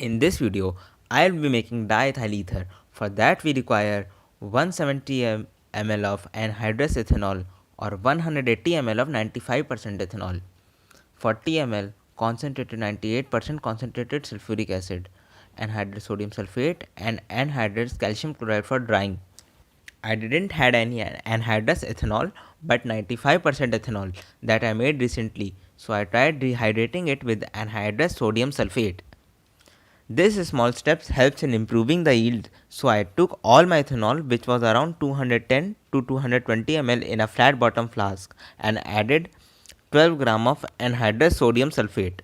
In this video, I'll be making diethyl ether. For that we require 170 ml of anhydrous ethanol or 180 ml of 95% ethanol, 40 ml concentrated 98% concentrated sulfuric acid, anhydrous sodium sulfate and anhydrous calcium chloride for drying. I didn't had any anhydrous ethanol but 95% ethanol that I made recently, so I tried rehydrating it with anhydrous sodium sulfate. This small steps helps in improving the yield, so I took all my ethanol, which was around 210 to 220 ml in a flat bottom flask, and added 12 gram of anhydrous sodium sulfate.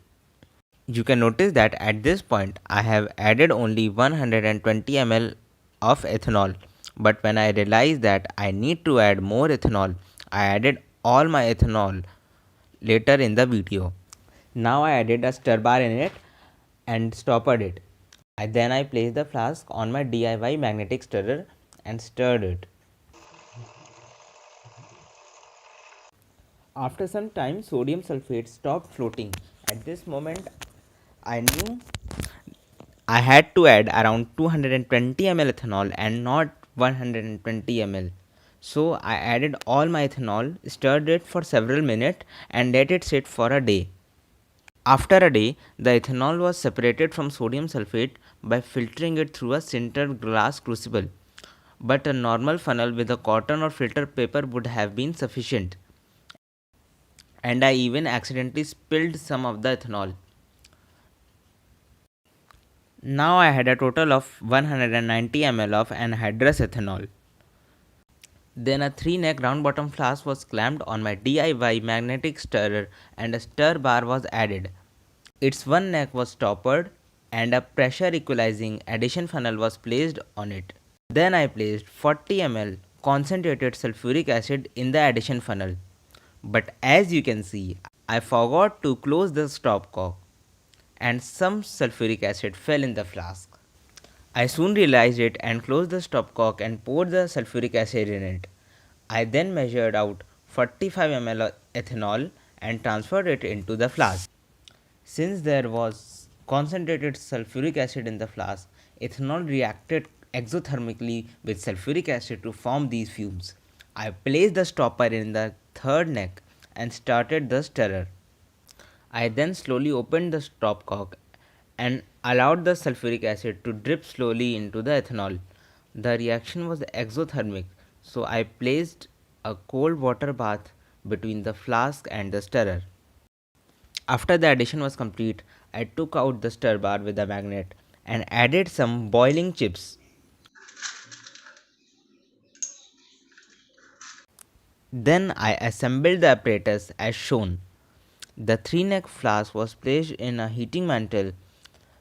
You can notice that at this point I have added only 120 ml of ethanol, but when I realized that I need to add more ethanol, I added all my ethanol later in the video. Now I added a stir bar in it and stoppered it. Then I placed the flask on my DIY magnetic stirrer and stirred it. After some time, sodium sulfate stopped floating. At this moment, I knew I had to add around 220 ml ethanol and not 120 ml. So I added all my ethanol, stirred it for several minutes and let it sit for a day. After a day, the ethanol was separated from sodium sulfate by filtering it through a sintered glass crucible. But a normal funnel with a cotton or filter paper would have been sufficient. And I even accidentally spilled some of the ethanol. Now I had a total of 190 ml of anhydrous ethanol. Then a 3-neck round bottom flask was clamped on my DIY magnetic stirrer and a stir bar was added. Its one neck was stoppered and a pressure equalizing addition funnel was placed on it. Then I placed 40 ml concentrated sulfuric acid in the addition funnel. But as you can see, I forgot to close the stopcock and some sulfuric acid fell in the flask. I soon realized it and closed the stopcock and poured the sulfuric acid in it. I then measured out 45 ml of ethanol and transferred it into the flask. Since there was concentrated sulfuric acid in the flask, ethanol reacted exothermically with sulfuric acid to form these fumes. I placed the stopper in the third neck and started the stirrer. I then slowly opened the stopcock and allowed the sulfuric acid to drip slowly into the ethanol. The reaction was exothermic, so I placed a cold water bath between the flask and the stirrer. After the addition was complete, I took out the stir bar with a magnet and added some boiling chips. Then I assembled the apparatus as shown. The 3-neck flask was placed in a heating mantle,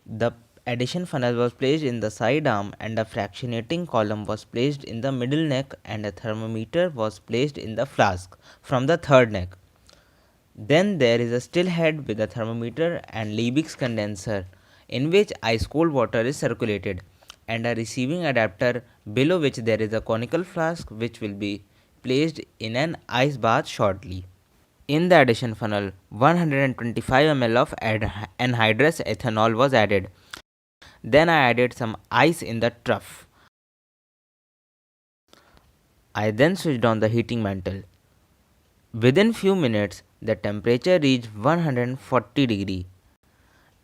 the addition funnel was placed in the side arm and a fractionating column was placed in the middle neck and a thermometer was placed in the flask from the third neck. Then there is a still head with a thermometer and Liebig's condenser in which ice cold water is circulated and a receiving adapter below which there is a conical flask which will be placed in an ice bath shortly. In the addition funnel, 125 ml of anhydrous ethanol was added. Then I added some ice in the trough. I then switched on the heating mantle. Within few minutes, the temperature reached 140 degree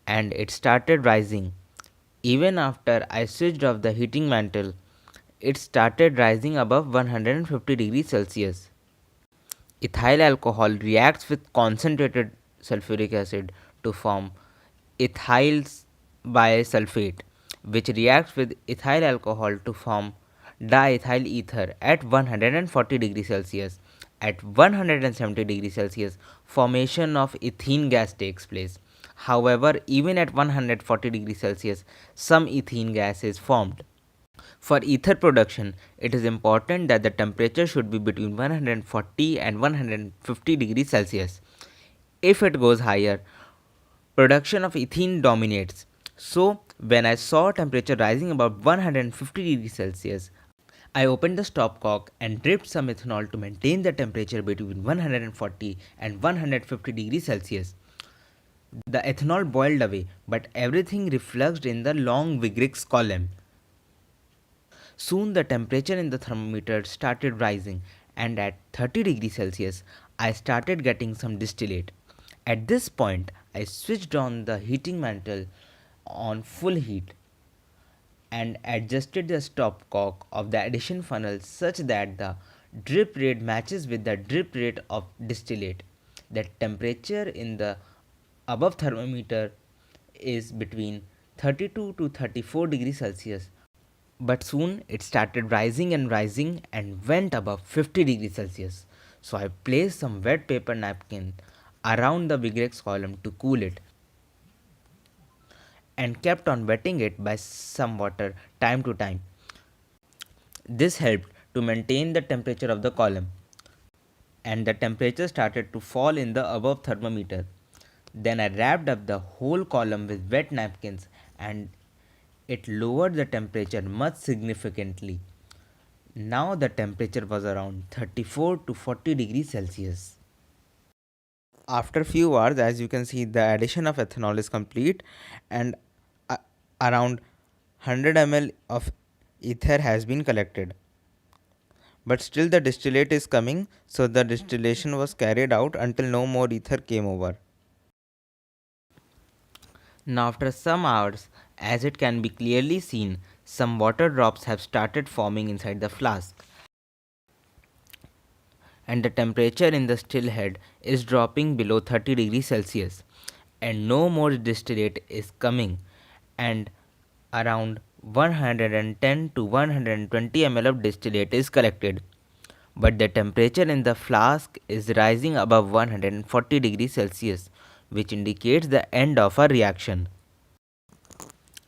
and it started rising. Even after I switched off the heating mantle, it started rising above 150 degrees Celsius. Ethyl alcohol reacts with concentrated sulfuric acid to form ethyl bisulfate, which reacts with ethyl alcohol to form diethyl ether at 140 degrees Celsius. At 170 degrees Celsius, formation of ethene gas takes place. However, even at 140 degrees Celsius, some ethene gas is formed. For ether production, it is important that the temperature should be between 140 and 150 degrees Celsius. If it goes higher, production of ethene dominates. So, when I saw temperature rising above 150 degrees Celsius, I opened the stopcock and dripped some ethanol to maintain the temperature between 140 and 150 degrees Celsius. The ethanol boiled away, but everything refluxed in the long Vigrix column. Soon the temperature in the thermometer started rising, and at 30 degrees Celsius, I started getting some distillate. At this point, I switched on the heating mantle on full heat and adjusted the stopcock of the addition funnel such that the drip rate matches with the drip rate of distillate. The temperature in the above thermometer is between 32 to 34 degrees Celsius, but soon it started rising and went above 50 degrees Celsius. So I placed some wet paper napkin around the Vigrex column to cool it and kept on wetting it by some water time to time. This helped to maintain the temperature of the column, and the temperature started to fall in the above thermometer. Then I wrapped up the whole column with wet napkins, and it lowered the temperature much significantly. Now the temperature was around 34 to 40 degrees Celsius. After few hours, as you can see, the addition of ethanol is complete, and around 100 ml of ether has been collected. But still the distillate is coming, so the distillation was carried out until no more ether came over. Now after some hours, as it can be clearly seen, some water drops have started forming inside the flask, and the temperature in the still head is dropping below 30 degrees Celsius, and no more distillate is coming, and around 110 to 120 ml of distillate is collected. But the temperature in the flask is rising above 140 degrees Celsius, which indicates the end of a reaction.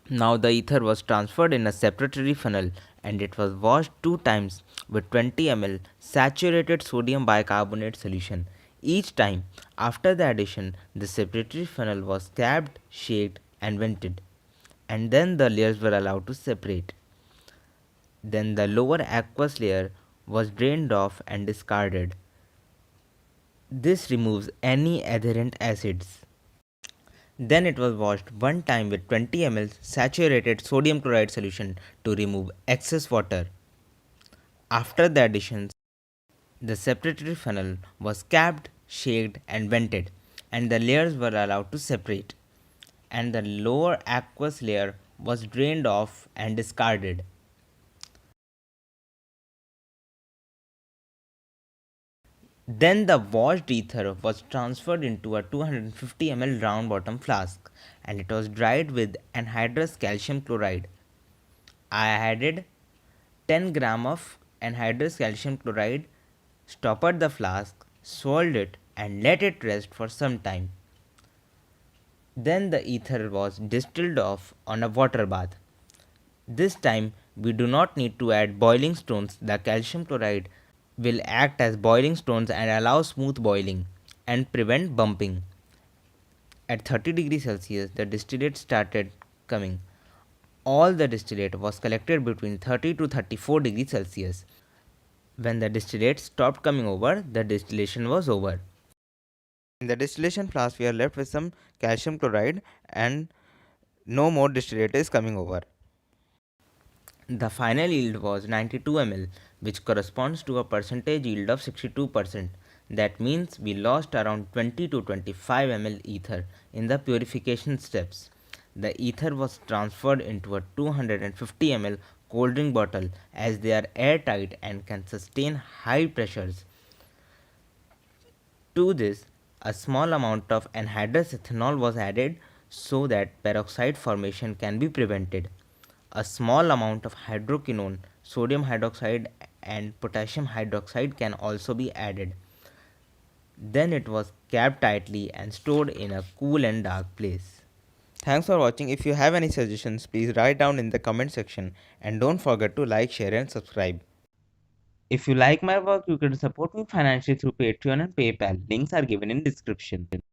Now the ether was transferred in a separatory funnel, and it was washed 2 times with 20 ml saturated sodium bicarbonate solution. Each time after the addition, the separatory funnel was capped, shaked, and vented, and then the layers were allowed to separate. Then the lower aqueous layer was drained off and discarded. This removes any adherent acids. Then it was washed 1 time with 20 ml saturated sodium chloride solution to remove excess water. After the additions, the separatory funnel was capped, shaked, and vented, and the layers were allowed to separate. And the lower aqueous layer was drained off and discarded. Then the washed ether was transferred into a 250 ml round bottom flask, and it was dried with anhydrous calcium chloride. I added 10 gram of anhydrous calcium chloride, stoppered the flask, swirled it, and let it rest for some time. Then the ether was distilled off on a water bath. This time we do not need to add boiling stones. The calcium chloride will act as boiling stones and allow smooth boiling and prevent bumping. At 30 degrees Celsius, the distillate started coming. All the distillate was collected between 30 to 34 degrees Celsius. When the distillate stopped coming over, the distillation was over. In the distillation flask, we are left with some calcium chloride, and no more distillate is coming over. The final yield was 92 ml, which corresponds to a percentage yield of 62%. That means we lost around 20 to 25 ml ether in the purification steps. The ether was transferred into a 250 ml cold drink bottle, as they are airtight and can sustain high pressures. To this, a small amount of anhydrous ethanol was added so that peroxide formation can be prevented. A small amount of hydroquinone, sodium hydroxide, and potassium hydroxide can also be added. Then it was capped tightly and stored in a cool and dark place. Thanks for watching. If you have any suggestions, please write down in the comment section, and don't forget to like, share, and subscribe. If you like my work, you can support me financially through Patreon and PayPal. Links are given in description.